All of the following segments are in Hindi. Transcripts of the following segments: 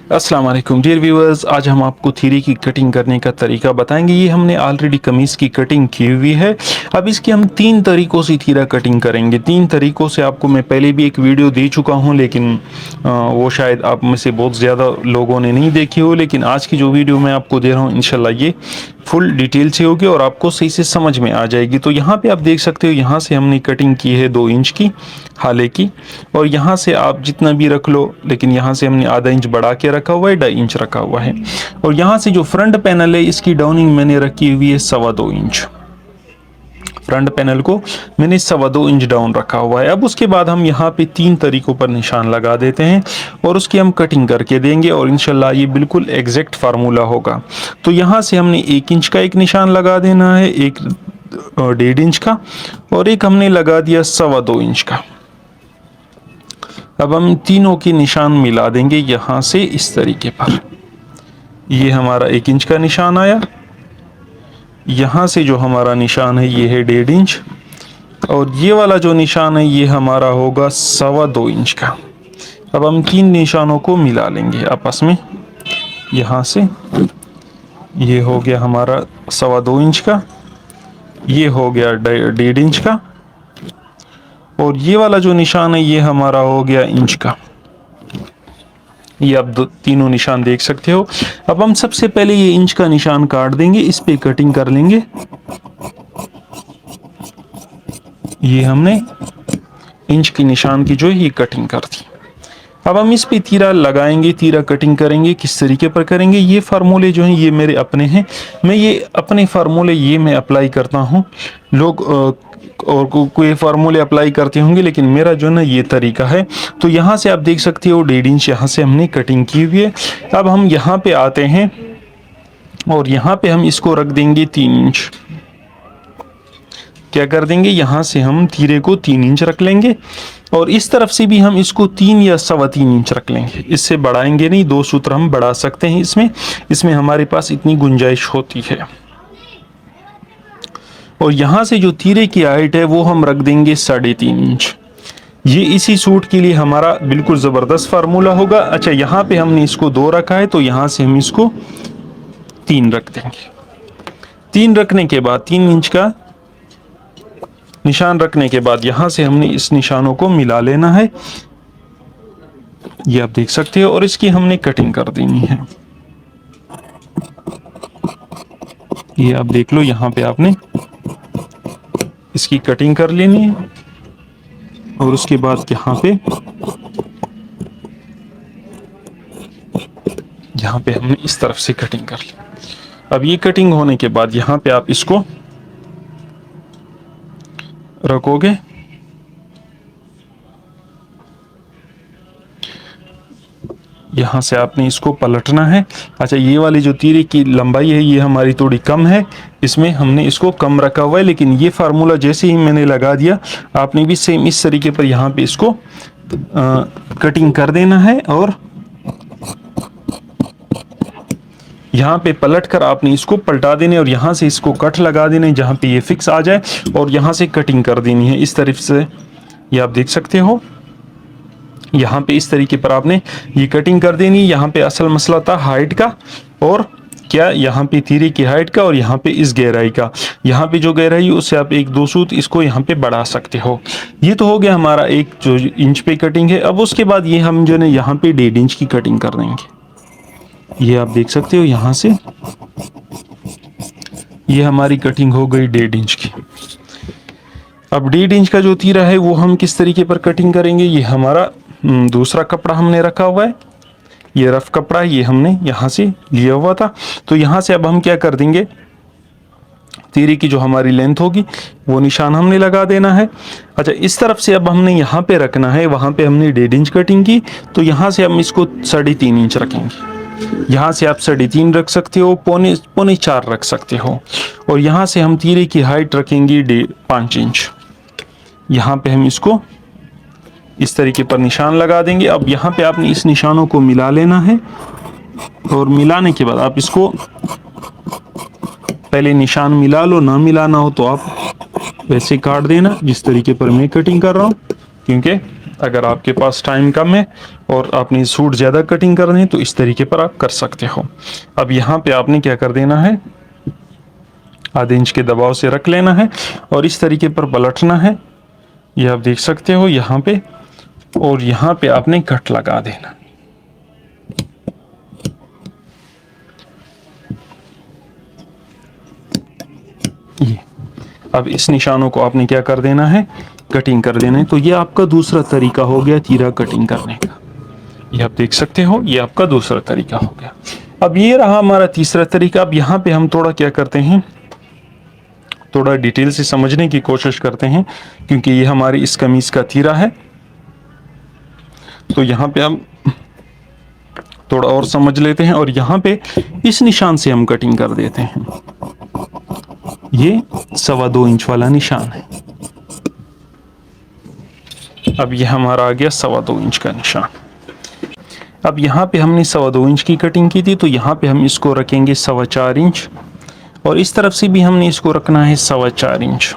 अस्सलाम वालेकुम डियर व्यूअर्स, आज हम आपको थीरी की कटिंग करने का तरीका बताएंगे। ये हमने ऑलरेडी कमीज़ की कटिंग की हुई है। अब इसकी हम 3 तरीक़ों से थीरा कटिंग करेंगे। 3 तरीक़ों से आपको मैं पहले भी एक वीडियो दे चुका हूँ, लेकिन वो शायद आप में से बहुत ज़्यादा लोगों ने नहीं देखी हो। लेकिन आज की जो वीडियो मैं आपको दे रहा हूँ, इंशाल्लाह ये फुल डिटेल से होगी और आपको सही से समझ में आ जाएगी। तो यहाँ पे आप देख सकते हो, यहाँ से हमने कटिंग की है 2 इंच की हाले की, और यहाँ से आप जितना भी रख लो, लेकिन यहाँ से हमने आधा इंच बढ़ा के रखा हुआ है, 2.5 इंच रखा हुआ है। और यहाँ से जो फ्रंट पैनल है, इसकी डाउनिंग मैंने रखी हुई है 2.25 इंच। फ्रंट पैनल को मैंने 2.25 इंच डाउन रखा हुआ है। अब उसके बाद हम यहाँ पे 3 तरीकों पर निशान लगा देते हैं और उसकी हम कटिंग करके देंगे, और इंशाल्लाह ये बिल्कुल एग्जैक्ट फार्मूला होगा। तो यहाँ से हमने 1 इंच का एक निशान लगा देना है, एक 1.5 इंच का, और एक हमने लगा दिया 2.25 इंच का। अब हम तीनों के निशान मिला देंगे यहाँ से इस तरीके पर। ये हमारा 1 इंच का निशान आया, यहाँ से जो हमारा निशान है ये है 1.5 इंच, और ये वाला जो निशान है ये हमारा होगा 2.25 इंच का। अब हम 3 निशानों को मिला लेंगे आपस में। यहाँ से ये हो गया हमारा 2.25 इंच का, ये हो गया 1.5 इंच का, और ये वाला जो निशान है ये हमारा हो गया इंच का। ये आप तीनों निशान देख सकते हो। अब हम सबसे पहले ये इंच का निशान काट देंगे, इस पे कटिंग कर लेंगे। ये हमने इंच के निशान की जो है ये कटिंग कर दी। अब हम इस पे तीरा लगाएंगे, तीरा कटिंग करेंगे। किस तरीके पर करेंगे, ये फार्मूले जो हैं ये मेरे अपने हैं। मैं ये अपने फार्मूले ये मैं अप्लाई करता हूँ। लोग और कोई फार्मूले अप्लाई करते होंगे, लेकिन मेरा जो ना ये तरीका है। तो यहाँ से आप देख सकते हो 1.5 इंच यहाँ से हमने कटिंग की हुई है। अब हम यहाँ पे आते हैं और यहाँ पे हम इसको रख देंगे 3 इंच। क्या कर देंगे, यहाँ से हम तीरे को 3 इंच रख लेंगे, और इस तरफ से भी हम इसको 3 या 3.25 इंच रख लेंगे। इससे बढ़ाएंगे नहीं, 2 सूत्र हम बढ़ा सकते हैं इसमें हमारे पास इतनी गुंजाइश होती है। और यहाँ से जो तीरे की हाइट है वो हम रख देंगे 3.5 इंच। ये इसी सूट के लिए हमारा बिल्कुल ज़बरदस्त फार्मूला होगा। अच्छा, यहाँ पे हमने इसको 2 रखा है, तो यहाँ से हम इसको 3 रख देंगे। 3 रखने के बाद 3 इंच का निशान रखने के बाद यहाँ से हमने इस निशानों को मिला लेना है। ये आप देख सकते हो, और इसकी हमने कटिंग कर देनी है। ये आप देख लो, यहाँ पे आपने इसकी कटिंग कर लेनी है, और उसके बाद यहाँ पे हमने इस तरफ से कटिंग कर ली। अब ये कटिंग होने के बाद यहाँ पे आप इसको रखोगे। यहाँ से आपने इसको पलटना है। अच्छा, ये वाली जो तीरे की लंबाई है ये हमारी थोड़ी कम है, इसमें हमने इसको कम रखा हुआ है। लेकिन ये फार्मूला जैसे ही मैंने लगा दिया, आपने भी सेम इस तरीके पर यहाँ पे इसको कटिंग कर देना है, और यहाँ पे पलट कर आपने इसको पलटा देने, और यहाँ से इसको कट लगा देने जहाँ पे ये फिक्स आ जाए, और यहाँ से कटिंग कर देनी है इस तरफ से। ये आप देख सकते हो, यहाँ पे इस तरीके पर आपने ये कटिंग कर देनी। यहाँ पे असल मसला था हाइट का, और क्या यहाँ पे तीरे की हाइट का, और यहाँ पे इस गहराई का। यहाँ पे जो गहराई है उससे आप 1-2 सूत इसको यहाँ पे बढ़ा सकते हो। ये तो हो गया हमारा एक जो इंच पे कटिंग है। अब उसके बाद ये हम जो है यहाँ पे 1.5 इंच की कटिंग कर देंगे। ये आप देख सकते हो, यहाँ से ये हमारी कटिंग हो गई 1.5 इंच की। अब 1.5 इंच का जो तीरा है वो हम किस तरीके पर कटिंग करेंगे, ये हमारा दूसरा कपड़ा हमने रखा हुआ है। ये रफ कपड़ा ये हमने यहाँ से लिया हुआ था। तो यहाँ से अब हम क्या कर देंगे, तीरे की जो हमारी लेंथ होगी वो निशान हमने लगा देना है। अच्छा, इस तरफ से अब हमने यहाँ पे रखना है, वहाँ पे हमने 1.5 इंच कटिंग की, तो यहाँ से हम इसको 3.5 इंच रखेंगे। यहाँ से आप 3.5 रख सकते हो, पौने 4 रख सकते हो, और यहाँ से हम तीरे की हाइट रखेंगे 5 इंच। यहाँ पे हम इसको इस तरीके पर निशान लगा देंगे। अब यहाँ पे आपने इस निशानों को मिला लेना है, और मिलाने के बाद आप इसको पहले निशान मिला लो, ना मिलाना हो तो आप वैसे काट देना जिस तरीके पर मैं कटिंग कर रहा हूँ, क्योंकि अगर आपके पास टाइम कम है और आपने सूट ज़्यादा कटिंग करनी है तो इस तरीके पर आप कर सकते हो। अब यहाँ पे आपने क्या कर देना है, आधे इंच के दबाव से रख लेना है और इस तरीके पर पलटना है। ये आप देख सकते हो यहाँ पे, और यहाँ पे आपने कट लगा देना। ये अब इस निशानों को आपने क्या कर देना है, कटिंग कर देना है। तो ये आपका दूसरा तरीका हो गया तीरा कटिंग करने का। ये आप देख सकते हो, ये आपका दूसरा तरीका हो गया। अब ये रहा हमारा तीसरा तरीका। अब यहाँ पे हम थोड़ा क्या करते हैं, थोड़ा डिटेल से समझने की कोशिश करते हैं, क्योंकि ये हमारी इस कमीज का तीरा है। तो यहाँ पे हम थोड़ा और समझ लेते हैं, और यहाँ पे इस निशान से हम कटिंग कर देते हैं। ये 2.25 इंच वाला निशान है। अब ये हमारा आ गया 2.25 इंच का निशान। अब यहाँ पे हमने 2.25 इंच की कटिंग की थी, तो यहाँ पे हम इसको रखेंगे 4.25 इंच, और इस तरफ से भी हमने इसको रखना है 4.25 इंच,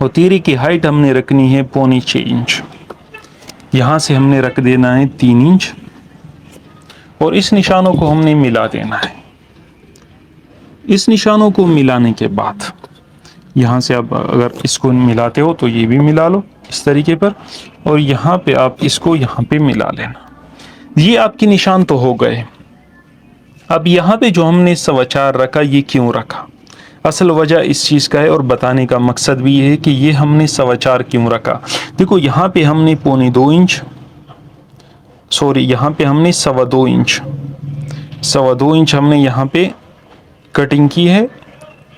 और तीरे की हाइट हमने रखनी है 5.25 इंच। यहाँ से हमने रख देना है 3 इंच, और इस निशानों को हमने मिला देना है। इस निशानों को मिलाने के बाद यहाँ से आप अगर इसको मिलाते हो तो ये भी मिला लो इस तरीके पर, और यहाँ पे आप इसको यहाँ पे मिला लेना। ये आपके निशान तो हो गए। अब यहाँ पे जो हमने 4.25 रखा, ये क्यों रखा, असल वजह इस चीज़ का है, और बताने का मकसद भी ये है कि ये हमने 4.25 क्यों रखा। देखो यहाँ पे हमने 2.25 इंच, सॉरी यहाँ पे हमने 2.25 इंच, 2.25 इंच हमने यहाँ पे कटिंग की है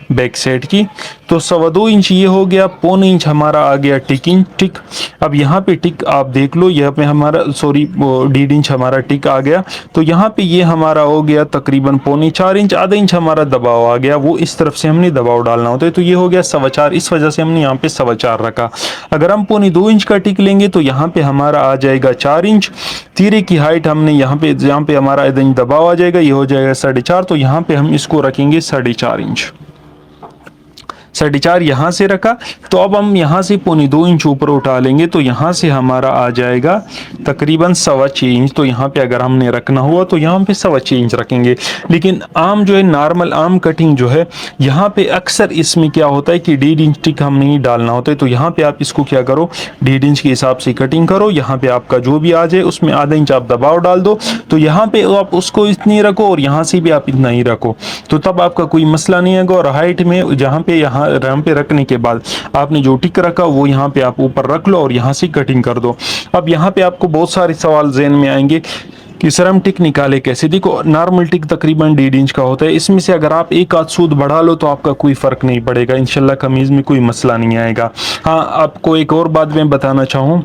बैक साइड की। तो 2.25 इंच ये हो गया, 0.25 इंच हमारा आ गया टिक। अब यहाँ पे टिक आप देख लो, यहाँ पे हमारा 1.5 इंच हमारा टिक आ गया। तो यहाँ पे ये हमारा हो गया तकरीबन 4.25 इंच, आधा इंच हमारा दबाव आ गया, वो इस तरफ से हमने दबाव डालना होता है। तो ये हो गया 4.25, इस वजह से हमने यहाँ पे 4.25 रखा। अगर हम 2.25 इंच का टिक लेंगे तो यहाँ पे हमारा आ जाएगा 4 इंच। तीरे की हाइट हमने यहाँ पे हमारा आधा इंच दबाव आ जाएगा, ये हो जाएगा 4.5। तो यहाँ पे हम इसको रखेंगे 4.5 इंच। 4.5 यहाँ से रखा, तो अब हम यहाँ से 2.25 इंच ऊपर उठा लेंगे, तो यहाँ से हमारा आ जाएगा तकरीबन 6.25 इंच। तो यहाँ पे अगर हमने रखना हुआ तो यहाँ पे 6.25 इंच रखेंगे। लेकिन आम जो है नॉर्मल आम कटिंग जो है, यहाँ पे अक्सर इसमें क्या होता है कि 1.5 इंच टिक हम नहीं डालना होता है। तो यहाँ पे आप इसको क्या करो, 1.5 इंच के हिसाब से कटिंग करो। यहाँ पे आपका जो भी आ जाए उसमें आधा इंच आप दबाव डाल दो। तो यहाँ पे आप उसको इतनी रखो और यहाँ से भी आप इतना ही रखो, तो तब आपका कोई मसला नहीं आएगा। और हाइट में जहाँ पे रखने के बाद आपने जो टिक रखा वो यहाँ पे आप ऊपर रख लो और यहाँ से कटिंग कर दो। अब यहाँ पे आपको बहुत सारे सवाल ज़हन में आएंगे कि सर हम टिक निकाले कैसे। देखो नॉर्मल टिक तकरीबन 1.5 इंच का होता है, इसमें से अगर आप एक आध सूद बढ़ा लो तो आपका कोई फ़र्क नहीं पड़ेगा, इंशाल्लाह कमीज़ में कोई मसला नहीं आएगा। हाँ, आपको एक और बात मैं बताना चाहूँ,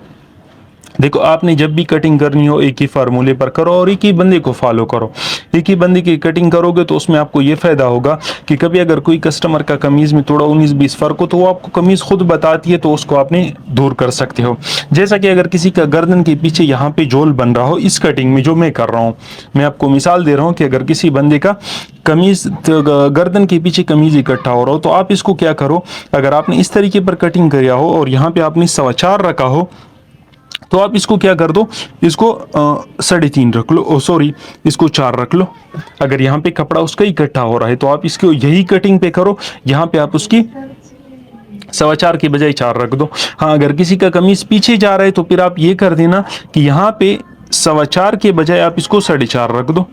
देखो आपने जब भी कटिंग करनी हो एक ही फार्मूले पर करो और एक ही बंदे को फॉलो करो। एक ही बंदे की कटिंग करोगे तो उसमें आपको ये फ़ायदा होगा कि कभी अगर कोई कस्टमर का कमीज़ में थोड़ा 19-20 फ़र्क हो तो वो आपको कमीज़ खुद बताती है, तो उसको आपने दूर कर सकते हो। जैसा कि अगर किसी का गर्दन के पीछे यहाँ पे जोल बन रहा हो, इस कटिंग में जो मैं कर रहा हूँ, मैं आपको मिसाल दे रहा हूँ कि अगर किसी बंदे का कमीज़ गर्दन के पीछे कमीज़ इकट्ठा हो रहा हो, तो आप इसको क्या करो, अगर आपने इस तरीके पर कटिंग किया हो और यहाँ पे आपने 4.25 रखा हो, तो आप इसको क्या कर दो, इसको 3.5 रख लो, सॉरी इसको 4 रख लो। अगर यहाँ पे कपड़ा उसका इकट्ठा हो रहा है तो आप इसको यही कटिंग पे करो, यहाँ पे आप उसकी 4.25 की बजाय 4 रख दो। हाँ, अगर किसी का कमीज पीछे जा रहा है तो फिर आप ये कर देना कि यहाँ पे 4.25 के बजाय आप इसको 4.5 रख दो।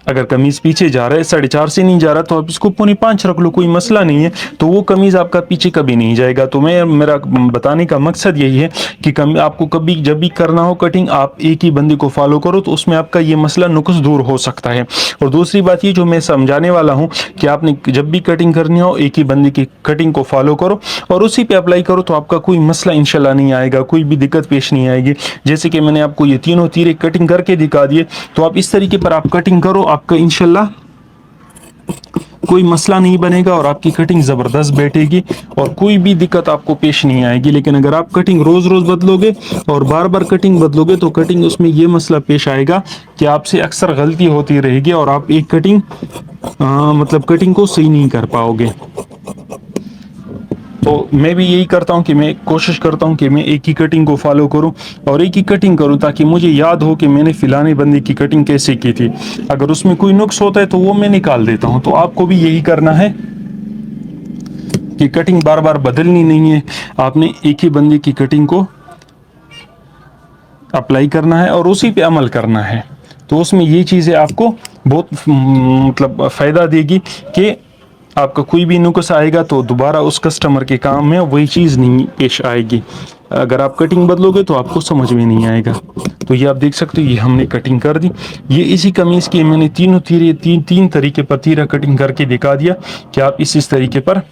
अगर कमीज पीछे जा रहा है, 4.5 से नहीं जा रहा, तो आप इसको 5.25 रख लो, कोई मसला नहीं है। तो वो कमीज आपका पीछे कभी नहीं जाएगा। तो मेरा बताने का मकसद यही है कि आपको कभी जब भी करना हो कटिंग, आप एक ही बंदे को फॉलो करो, तो उसमें आपका ये मसला नुक्स दूर हो सकता है। और दूसरी बात ये जो मैं समझाने वाला हूँ कि आपने जब भी कटिंग करनी हो एक ही बंदे की कटिंग को फॉलो करो और उसी पे अप्लाई करो, तो आपका कोई मसला इंशाल्लाह नहीं आएगा, कोई भी दिक्कत पेश नहीं आएगी। जैसे कि मैंने आपको ये तीनों तीरे कटिंग करके दिखा दिए, तो आप इस तरीके पर आप कटिंग करो, आपका इंशाल्लाह कोई मसला नहीं बनेगा और आपकी कटिंग ज़बरदस्त बैठेगी और कोई भी दिक्कत आपको पेश नहीं आएगी। लेकिन अगर आप कटिंग रोज़ रोज़ बदलोगे और बार बार कटिंग बदलोगे तो कटिंग उसमें ये मसला पेश आएगा कि आपसे अक्सर गलती होती रहेगी और आप एक कटिंग मतलब कटिंग को सही नहीं कर पाओगे। तो मैं भी यही करता हूँ कि मैं कोशिश करता हूँ कि मैं एक ही कटिंग को फॉलो करूँ और एक ही कटिंग करूँ, ताकि मुझे याद हो कि मैंने फिलाने बंदे की कटिंग कैसे की थी। अगर उसमें कोई नुक्स होता है तो वो मैं निकाल देता हूँ। तो आपको भी यही करना है कि कटिंग बार बार बदलनी नहीं है, आपने एक ही बंदे की कटिंग को अप्लाई करना है और उसी पे अमल करना है। तो उसमें ये चीज़ें आपको बहुत मतलब फ़ायदा देगी कि आपका कोई भी नुक्स आएगा तो दोबारा उस कस्टमर के काम में वही चीज़ नहीं पेश आएगी। अगर आप कटिंग बदलोगे तो आपको समझ में नहीं आएगा। तो ये आप देख सकते हो, ये हमने कटिंग कर दी। ये इसी कमीज़ की मैंने तीनों तीरे तीन तरीके पर तीरा कटिंग करके दिखा दिया कि आप इस तरीके पर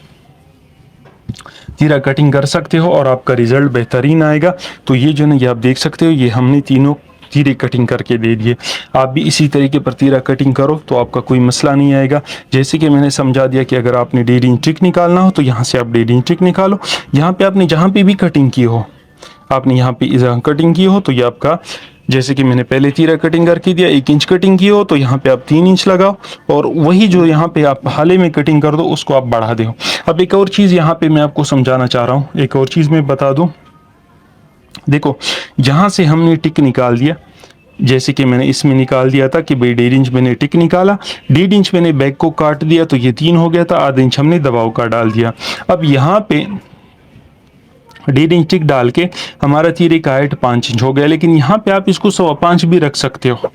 तीरा कटिंग कर सकते हो और आपका रिजल्ट बेहतरीन आएगा। तो ये जो ना, ये आप देख सकते हो, ये हमने तीनों तीरे कटिंग करके दे दिए। आप भी इसी तरीके पर तीरा कटिंग करो तो आपका कोई मसला नहीं आएगा। जैसे कि मैंने समझा दिया कि अगर आपने 1.5 इंच टिक निकालना हो तो यहाँ से आप 1.5 इंच टिक निकालो। यहाँ पे आपने जहाँ पे भी कटिंग की हो, आपने यहाँ पे कटिंग की हो तो ये आपका, जैसे कि मैंने पहले तीरा कटिंग करके दिया, 1 इंच कटिंग की हो तो यहाँ पे आप 3 इंच लगाओ, और वही जो यहाँ पे आप हाले में कटिंग कर दो उसको आप बढ़ा दो। अब एक और चीज़ यहाँ पे मैं आपको समझाना चाह रहा हूँ, एक और चीज़ मैं बता दूँ। देखो, जहाँ से हमने टिक निकाल दिया, जैसे कि मैंने इसमें निकाल दिया था कि भाई 1.5 इंच मैंने टिक निकाला, 1.5 इंच मैंने बैक को काट दिया तो ये 3 हो गया था, आधा इंच हमने दबाव का डाल दिया। अब यहाँ पे 1.5 इंच टिक डाल के हमारा तीरे का हाइट 5 इंच हो गया, लेकिन यहाँ पे आप इसको 5.25 भी रख सकते हो।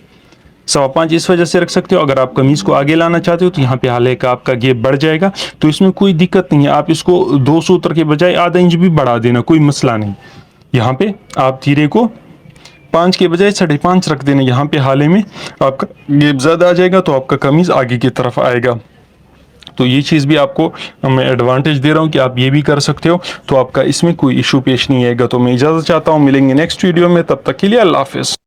5.25 इस वजह से रख सकते हो, अगर आप कमीज़ को आगे लाना चाहते हो तो यहाँ पे हाले का आपका गैप बढ़ जाएगा, तो इसमें कोई दिक्कत नहीं है। आप इसको 2 सूत्र के बजाय आधा इंच भी बढ़ा देना, कोई मसला नहीं। यहाँ पे आप तीरे को 5 के बजाय 5.5 रख देना, यहाँ पे हाले में आपका गैप ज़्यादा आ जाएगा तो आपका कमीज़ आगे की तरफ आएगा। तो ये चीज़ भी आपको मैं एडवांटेज दे रहा हूँ कि आप ये भी कर सकते हो, तो आपका इसमें कोई इशू पेश नहीं आएगा। तो मैं इजाज़त चाहता हूँ, मिलेंगे नेक्स्ट वीडियो में, तब तक के लिए अल्लाह हाफ़िज़।